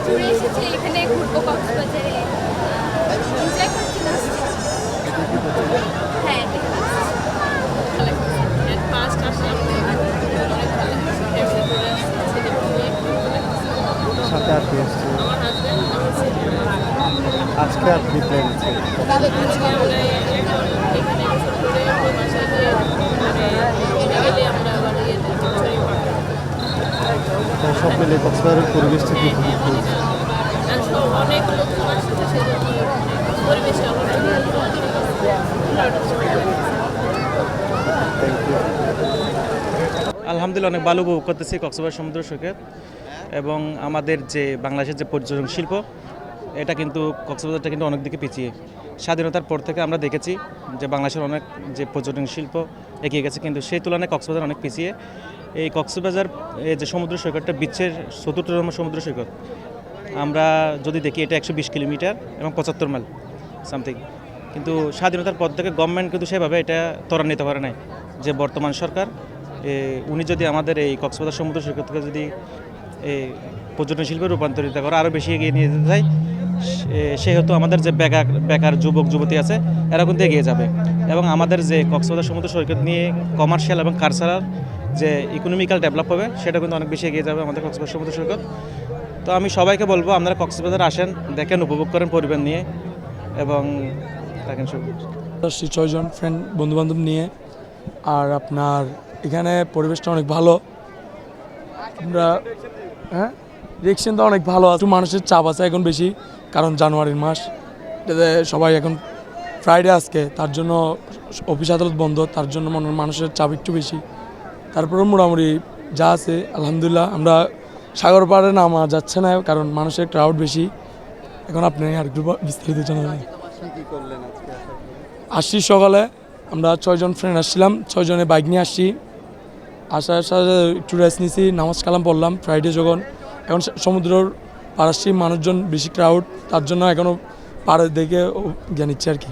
ঘুরে এসেছি, এখানে ঘুরবো কক্সবাজারে, এনজয় করছি না। হ্যাঁ, ফার্স্ট আসলাম, অনেক ভালো লাগছে। ফ্যামিলি ঘুরে আসছি, ছেলে মেয়ে সাথে আর কি এসছে? আমার হাজব্যান্ড, আমার ছেলে। আজকে আর কি প্ল্যান আছে? আজকে আমরা এখানে গোসল করে ওর বাসায় গিয়ে ঈদে গেলে আমরা আবার ইয়েতে চুচড়ি পাবো। তো সব মিলে কক্সবাজারের পরিবেশটা কি? অনেক লোকজন আসছে, সেজন্য পরিবেশটা অনেক থ্যাংক ইউ। আলহামদুলিল্লাহ অনেক ভালো উপভোগ করতেছি কক্সবাজার সমুদ্র সৈকত, এবং আমাদের যে বাংলাদেশের যে পর্যটন শিল্প, এটা কিন্তু কক্সবাজারটা কিন্তু অনেক দিকে পিছিয়ে। স্বাধীনতার পর থেকে আমরা দেখেছি যে বাংলাদেশের অনেক যে পর্যটন শিল্প এগিয়ে গেছে, কিন্তু সেই তুলনায় কক্সবাজার অনেক পিছিয়ে। এই কক্সবাজার যে সমুদ্র সৈকতটা বিশ্বের ৪র্থতম সমুদ্র সৈকত। আমরা যদি দেখি এটা ১২০ কিলোমিটার এবং ৭৫ মাইল সামথিং, কিন্তু স্বাধীনতার পর থেকে গভর্নমেন্ট কিন্তু সেভাবে এটা ত্বরান্বিত করে নাই। যে বর্তমান সরকার উনি যদি আমাদের এই কক্সবাজার সমুদ্র সৈকতকে যদি এই পর্যটন শিল্পে রূপান্তরিত করে আরও বেশি এগিয়ে নিয়ে যেতে চায়, সেহেতু আমাদের যে বেকার যুবক যুবতী আছে এরা কিন্তু এগিয়ে যাবে, এবং আমাদের যে কক্সবাজার সমুদ্র সৈকত নিয়ে কমার্শিয়াল এবং কালচারাল যে ইকোনমিক্যাল ডেভেলপ হবে, সেটা কিন্তু অনেক বেশি এগিয়ে যাবে আমাদের কক্সবাজার সমুদ্র সৈকত। তো আমি সবাইকে বলবো আপনারা কক্সবাজার আসেন, দেখেন, উপভোগ করেন পরিবার নিয়ে, এবং থাকেন আসছি 6 জন ফ্রেন্ড বন্ধুবান্ধব নিয়ে। আর আপনার এখানে পরিবেশটা অনেক ভালো। আমরা রিয়েকশন তো অনেক ভালো আছে, মানুষের চাপ আছে এখন বেশি, কারণ জানুয়ারির মাস, এটাতে সবাই এখন ফ্রাইডে আজকে, তার জন্য অফিস আদালত বন্ধ, তার জন্য মানুষের চাপ একটু বেশি। তারপরেও মোটামুটি যা আছে আলহামদুলিল্লাহ। আমরা সাগর পাড়ে নামা যাচ্ছে না, কারণ মানুষের ক্রাউড বেশি। এখন আপনি আর একটু বিস্তারিত জানাবেন। আসছি সকালে আমরা 6 জন ফ্রেন্ড আসছিলাম, 6 জনে বাইক নিয়ে আসছি। আসার সাথে একটু রেস্ট নিয়েছি, নামাজ কালাম পড়লাম ফ্রাইডে যখন। এখন সমুদ্রের পার আসছি, মানুষজন বেশি ক্রাউড, তার জন্য এখনও পাড়ে দেখে জ্ঞান নিচ্ছে আর কি।